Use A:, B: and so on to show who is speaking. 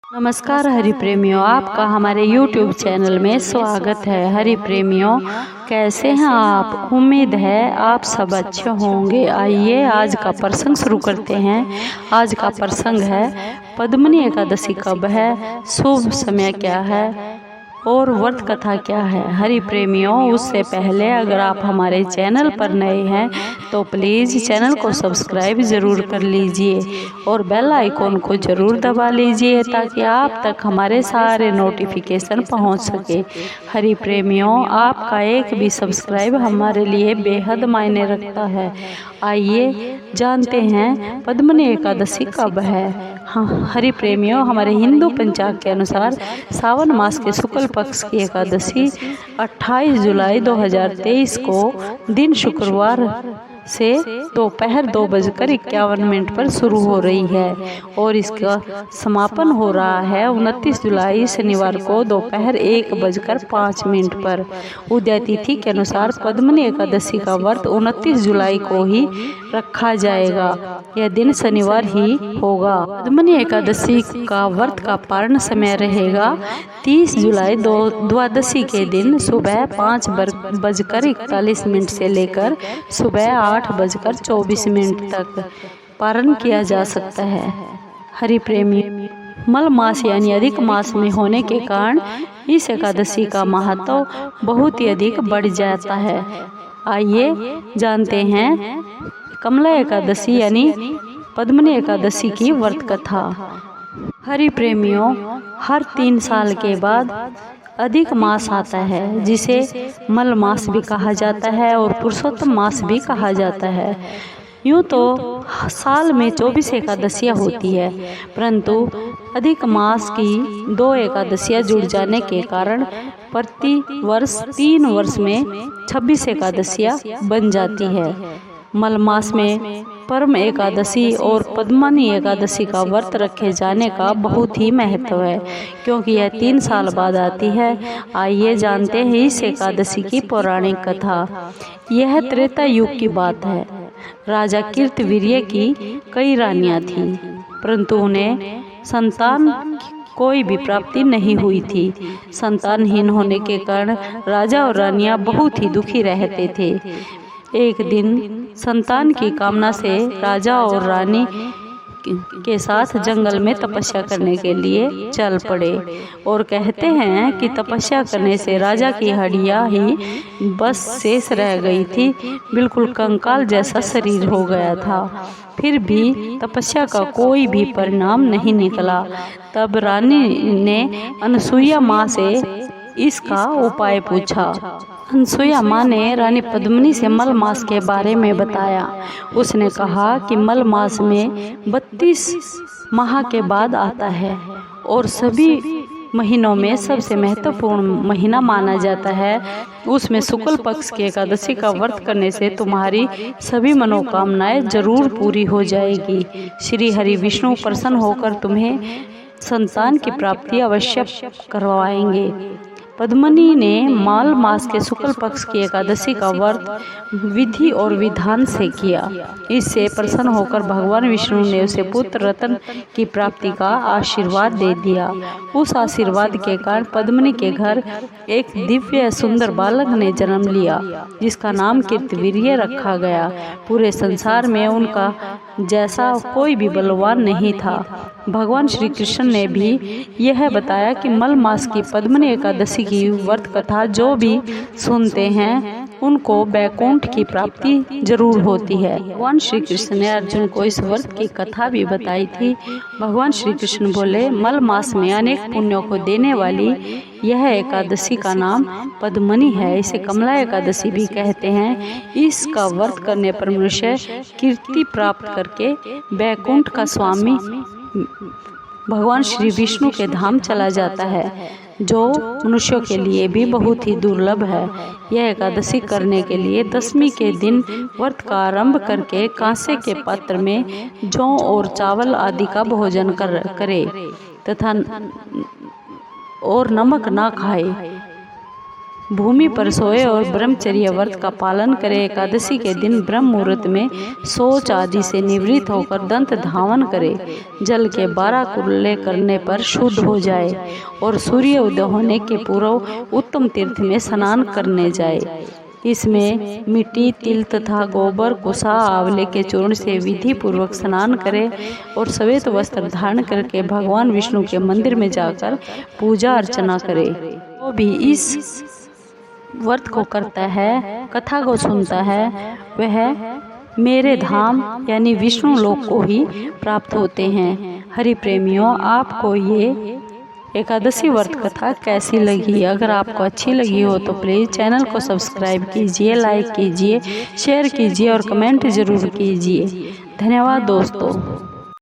A: नमस्कार हरि प्रेमियों, आपका हमारे YouTube चैनल में स्वागत है। हरि प्रेमियों, कैसे हैं आप? उम्मीद है आप सब अच्छे होंगे। आइए आज का प्रसंग शुरू करते हैं। आज का प्रसंग है पद्मनी एकादशी कब है, शुभ समय क्या है और व्रत कथा क्या है। हरि प्रेमियों, उससे पहले अगर आप हमारे चैनल पर नए हैं तो प्लीज़ चैनल को सब्सक्राइब ज़रूर कर लीजिए और बेल आइकॉन को ज़रूर दबा लीजिए ताकि आप तक हमारे सारे नोटिफिकेशन पहुंच सके। हरि प्रेमियों, आपका एक भी सब्सक्राइब हमारे लिए बेहद मायने रखता है। आइए जानते हैं पद्मनी एकादशी कब है। हाँ हरि प्रेमियों, हमारे हिंदू पंचांग के अनुसार सावन मास के शुक्ल पक्ष की एकादशी 28 जुलाई 2023 को दिन शुक्रवार से दोपहर 2:51 पर शुरू हो रही है और इसका समापन हो रहा है 29 जुलाई शनिवार को दोपहर 1:05 पर। उदय तिथि के अनुसार पद्मनी एकादशी का व्रत 29 जुलाई को ही रखा जाएगा। यह दिन शनिवार ही होगा। पद्मनी एकादशी का व्रत का पारण समय रहेगा 30 जुलाई द्वादशी के दिन सुबह 5:41 से लेकर सुबह 8:24 तक पारण किया जा सकता है। हरि प्रेमी, मल मास यानी अधिक मास में होने के कारण इस एकादशी का महत्व बहुत ही अधिक बढ़ जाता है। आइए जानते हैं कमला एकादशी यानी पद्मनी एकादशी की व्रत कथा। हरि प्रेमियों, हर 3 साल के बाद अधिक मास आता है जिसे मल मास भी कहा जाता है और पुरुषोत्तम मास भी कहा जाता है। यूँ तो साल में 24 एकादशियाँ होती है, परंतु अधिक मास की 2 एकादशियाँ जुड़ जाने के कारण प्रति वर्ष 3 वर्ष में 26 एकादशियाँ बन जाती है। मल मास में परम एकादशी और पद्मनी एकादशी का व्रत रखे जाने का बहुत ही महत्व है क्योंकि यह 3 साल बाद आती है। आइए जानते हैं इस एकादशी की पौराणिक कथा। यह त्रेता युग की बात है। राजा कीर्तिवीर्य की कई रानियां थीं, परंतु उन्हें संतान कोई भी प्राप्ति नहीं हुई थी। संतानहीन होने के कारण राजा और रानियां बहुत ही दुखी रहते थे। एक दिन संतान की कामना से राजा और रानी के साथ जंगल में तपस्या करने के लिए चल पड़े और कहते हैं कि तपस्या करने से राजा की हड्डियां ही बस शेष रह गई थी। बिल्कुल कंकाल जैसा शरीर हो गया था। फिर भी तपस्या का कोई भी परिणाम नहीं निकला। तब रानी ने अनसुईया माँ से इसका उपाय पूछा। अनसुईया माँ ने रानी पद्मिनी से मल मास के बारे में बताया। उसने कहा कि मल मास में 32 माह के बाद आता है और सभी महीनों में सबसे महत्वपूर्ण महीना माना जाता है। उसमें शुक्ल पक्ष की एकादशी का व्रत करने से तुम्हारी सभी मनोकामनाएं जरूर पूरी हो जाएगी। श्री हरि विष्णु प्रसन्न होकर तुम्हें संतान की प्राप्ति अवश्य करवाएंगे। पद्मनी ने माल मास के शुक्ल पक्ष की एकादशी का व्रत विधि और विधान से किया। इससे प्रसन्न होकर भगवान विष्णु ने उसे पुत्र रत्न की प्राप्ति का आशीर्वाद दे दिया। उस आशीर्वाद के कारण पद्मनी के घर एक दिव्य सुंदर बालक ने जन्म लिया जिसका नाम कीर्तिवीर्य रखा गया। पूरे संसार में उनका जैसा कोई भी बलवान नहीं था। भगवान श्री कृष्ण ने भी यह बताया कि मल मास की पद्मनी एकादशी की व्रत कथा जो भी सुनते हैं उनको वैकुंठ की प्राप्ति जरूर होती है। भगवान श्री कृष्ण ने अर्जुन को इस व्रत की कथा भी बताई थी। भगवान श्री कृष्ण बोले, मल मास में अनेक पुण्यों को देने वाली यह एकादशी का नाम पद्मनी है। इसे कमला एकादशी भी कहते हैं। इसका व्रत करने पर मनुष्य कीर्ति प्राप्त करके वैकुंठ का स्वामी भगवान श्री विष्णु के धाम चला जाता है, जो मनुष्यों के लिए भी बहुत ही दुर्लभ है। यह एकादशी करने के लिए 10वीं के दिन व्रत का आरंभ करके कांसे के पात्र में जौ और चावल आदि का भोजन करे तथा और नमक ना खाए। भूमि पर सोए और ब्रह्मचर्य व्रत का पालन करें। एकादशी के दिन ब्रह्म मुहूर्त में शौच आदि से निवृत्त होकर दंत धावन करे। जल के 12 कुल्ले करने पर शुद्ध हो जाए और सूर्य उदय होने के पूर्व उत्तम तीर्थ में स्नान करने जाए। इसमें मिट्टी, तिल तथा गोबर, कुसा, आंवले के चूर्ण से विधि पूर्वक स्नान करें और श्वेत वस्त्र धारण करके भगवान विष्णु के मंदिर में जाकर पूजा अर्चना करें। वो भी इस व्रत को करता है, कथा को सुनता है, वह मेरे धाम यानी विष्णु लोक को ही प्राप्त होते हैं। हरि प्रेमियों, आपको ये एकादशी व्रत कथा कैसी लगी? अगर आपको अच्छी लगी हो तो प्लीज़ चैनल को सब्सक्राइब कीजिए, लाइक कीजिए, शेयर कीजिए और कमेंट ज़रूर कीजिए। धन्यवाद दोस्तों।